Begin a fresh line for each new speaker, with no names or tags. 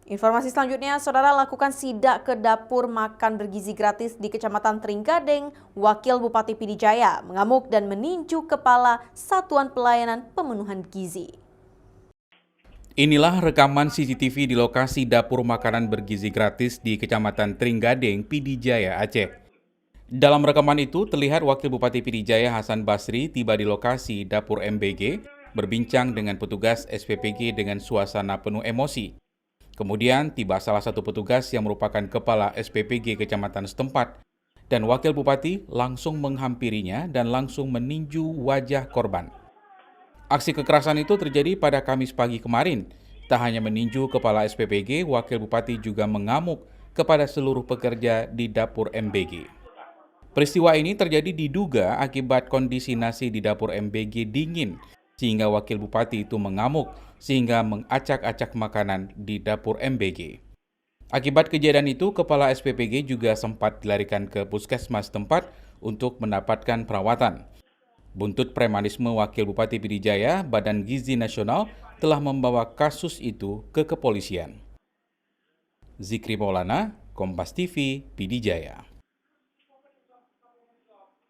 Informasi selanjutnya, saudara lakukan sidak ke dapur makan bergizi gratis di Kecamatan Trenggading. Wakil Bupati Pd Jaya mengamuk dan meninju kepala Satuan Pelayanan Pemenuhan Gizi.
Inilah rekaman CCTV di lokasi dapur makanan bergizi gratis di Kecamatan Trenggading, Pd Jaya, Aceh. Dalam rekaman itu terlihat Wakil Bupati Pd Jaya Hasan Basri tiba di lokasi dapur MBG, berbincang dengan petugas SPPG dengan suasana penuh emosi. Kemudian tiba salah satu petugas yang merupakan kepala SPPG kecamatan setempat, dan Wakil Bupati langsung menghampirinya dan langsung meninju wajah korban. Aksi kekerasan itu terjadi pada Kamis pagi kemarin. Tak hanya meninju kepala SPPG, Wakil Bupati juga mengamuk kepada seluruh pekerja di dapur MBG. Peristiwa ini terjadi diduga akibat kondisi nasi di dapur MBG dingin, sehingga Wakil Bupati itu mengamuk sehingga mengacak-acak makanan di dapur MBG. Akibat kejadian itu, Kepala SPPG juga sempat dilarikan ke puskesmas tempat untuk mendapatkan perawatan. Buntut premanisme Wakil Bupati Pd Jaya, Badan Gizi Nasional telah membawa kasus itu ke kepolisian. Zikri Maulana, Kompas TV, Pd Jaya.